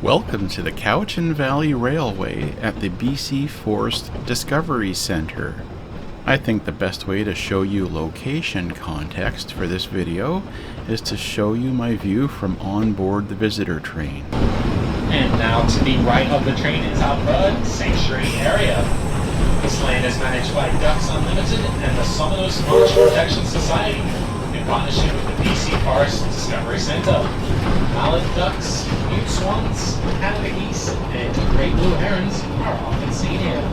Welcome to the Cowichan Valley Railway at the BC Forest Discovery Centre. I think the best way to show you location context for this video is to show you my view from on board the visitor train. And now to the right of the train is our bird sanctuary area. This land is managed by Ducks Unlimited and the Somnos Marsh Protection Society in partnership with the BC Forest Discovery Centre. Mallard ducks, mute swans, Canada geese, and great blue herons are often seen here.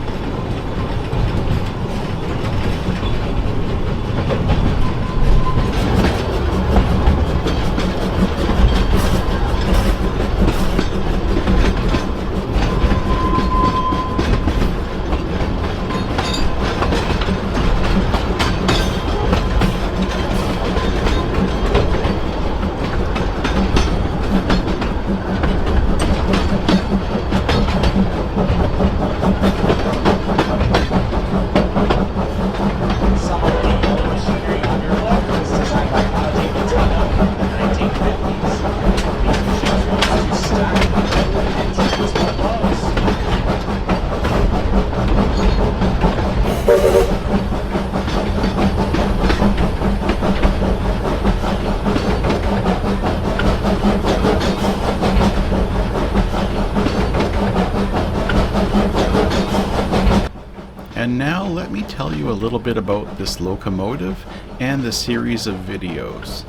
And now let me tell you a little bit about this locomotive and the series of videos.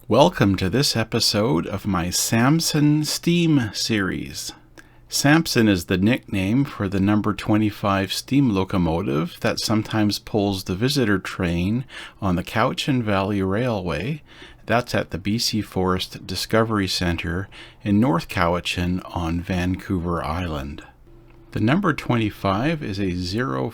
Welcome to this episode of my Samson steam series. Samson is the nickname for the number 25 steam locomotive that sometimes pulls the visitor train on the Cowichan Valley Railway. That's at the BC Forest Discovery Centre in North Cowichan on Vancouver Island. The number 25 is a 040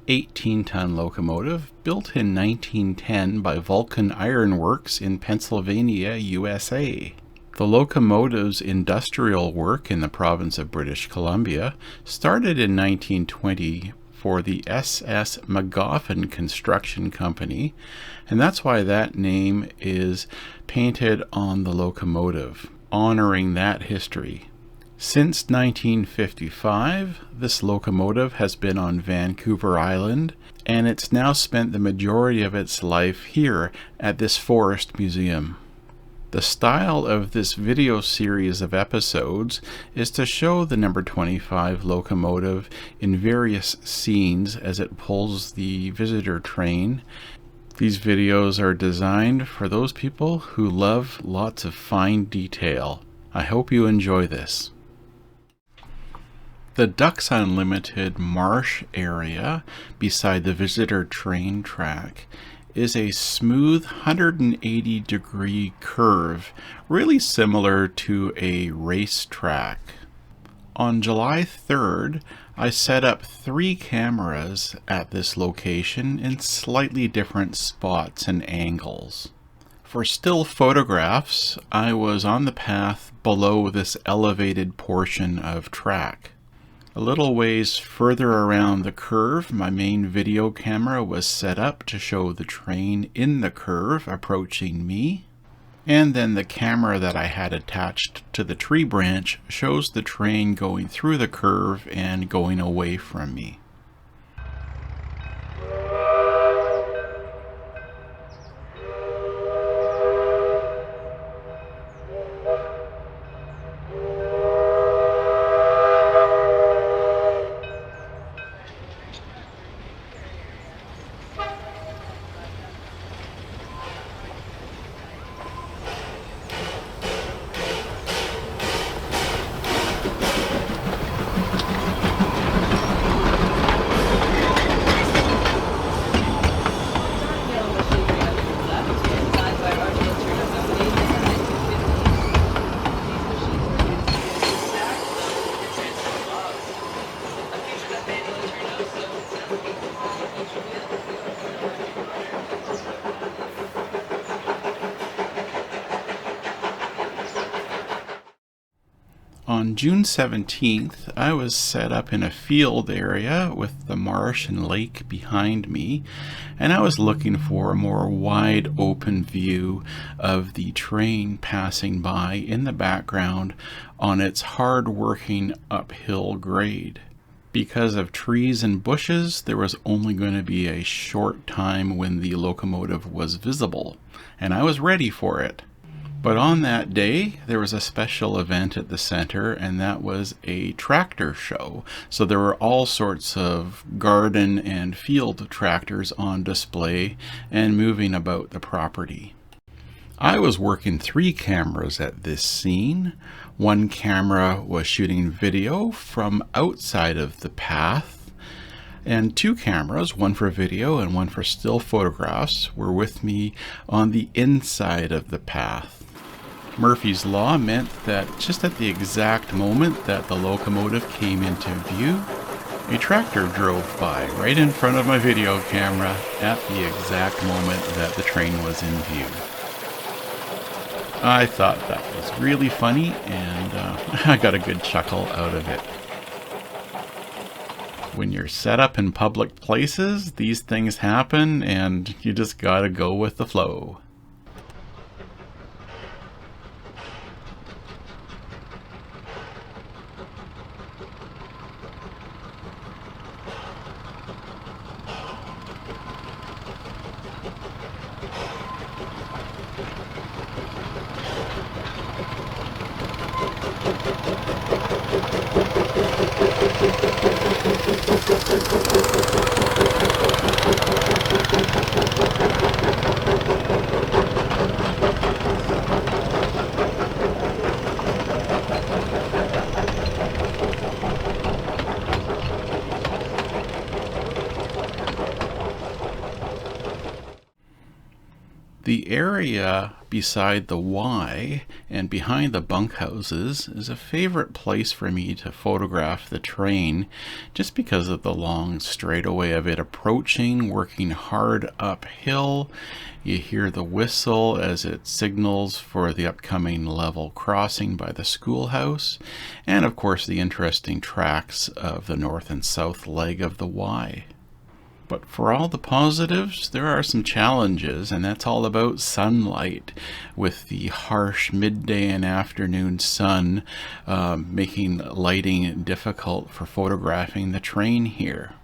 18-ton locomotive built in 1910 by Vulcan Iron Works in Pennsylvania, USA. The locomotive's industrial work in the province of British Columbia started in 1920 for the S.S. Magoffin Construction Company, and that's why that name is painted on the locomotive, honoring that history. Since 1955, this locomotive has been on Vancouver Island, and it's now spent the majority of its life here at this forest museum. The style of this video series of episodes is to show the number 25 locomotive in various scenes as it pulls the visitor train. These videos are designed for those people who love lots of fine detail. I hope you enjoy this. The Ducks Unlimited marsh area beside the visitor train track is a smooth 180-degree curve, really similar to a racetrack. On July 3rd, I set up 3 cameras at this location in slightly different spots and angles. For still photographs, I was on the path below this elevated portion of track. A little ways further around the curve, my main video camera was set up to show the train in the curve approaching me. And then the camera that I had attached to the tree branch shows the train going through the curve and going away from me. On June 17th, I was set up in a field area with the marsh and lake behind me, and I was looking for a more wide open view of the train passing by in the background on its hard-working uphill grade. Because of trees and bushes, there was only going to be a short time when the locomotive was visible, and I was ready for it. But on that day, there was a special event at the center, and that was a tractor show. So there were all sorts of garden and field tractors on display and moving about the property. I was working 3 cameras at this scene. One camera was shooting video from outside of the path, and 2 cameras, one for video and one for still photographs, were with me on the inside of the path. Murphy's Law meant that just at the exact moment that the locomotive came into view, a tractor drove by right in front of my video camera at the exact moment that the train was in view. I thought that was really funny, and I got a good chuckle out of it. When you're set up in public places, these things happen, and you just gotta go with the flow. The area beside the Y and behind the bunkhouses is a favorite place for me to photograph the train, just because of the long straightaway of it approaching, working hard uphill. You hear the whistle as it signals for the upcoming level crossing by the schoolhouse, and of course the interesting tracks of the north and south leg of the Y. But for all the positives, there are some challenges, and that's all about sunlight, with the harsh midday and afternoon sun making lighting difficult for photographing the train here.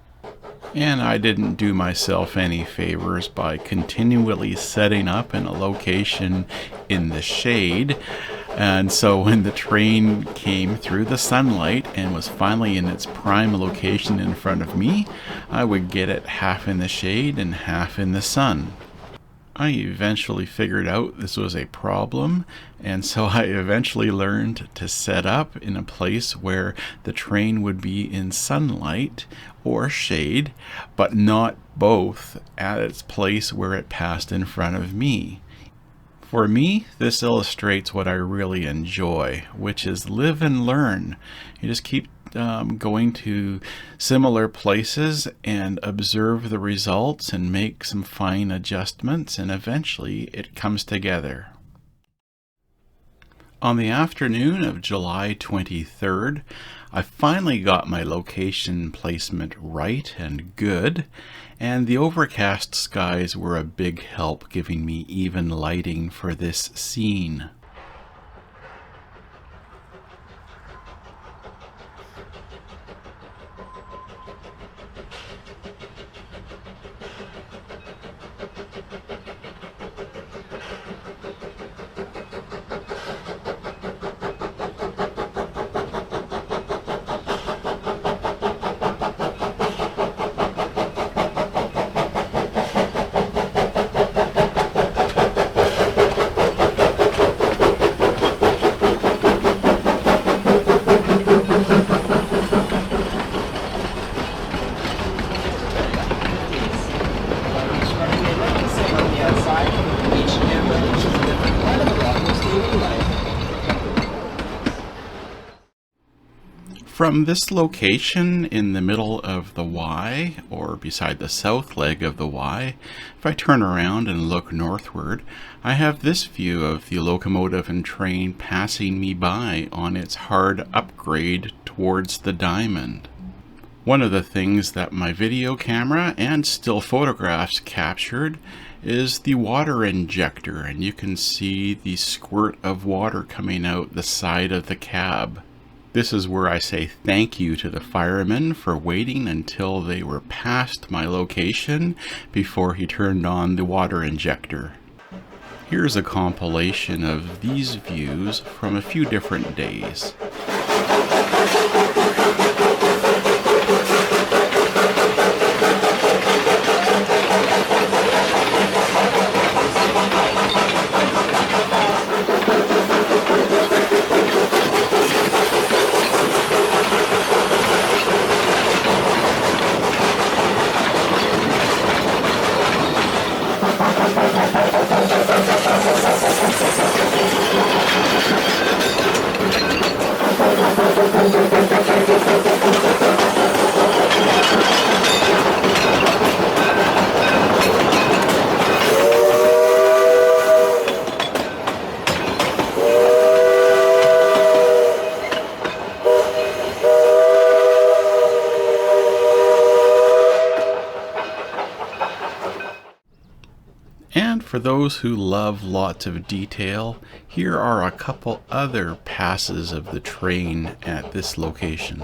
And I didn't do myself any favors by continually setting up in a location in the shade. And so when the train came through the sunlight and was finally in its prime location in front of me, I would get it half in the shade and half in the sun. I eventually figured out this was a problem, and so I eventually learned to set up in a place where the train would be in sunlight or shade, but not both at its place where it passed in front of me. For me, this illustrates what I really enjoy, which is live and learn. You just keep going to similar places and observe the results and make some fine adjustments, and eventually it comes together. On the afternoon of July 23rd, I finally got my location placement right and good, and the overcast skies were a big help, giving me even lighting for this scene. From this location in the middle of the Y, or beside the south leg of the Y, if I turn around and look northward, I have this view of the locomotive and train passing me by on its hard upgrade towards the diamond. One of the things that my video camera and still photographs captured is the water injector, and you can see the squirt of water coming out the side of the cab. This is where I say thank you to the fireman for waiting until they were past my location before he turned on the water injector. Here's a compilation of these views from a few different days. And for those who love lots of detail, here are a couple other passes of the train at this location.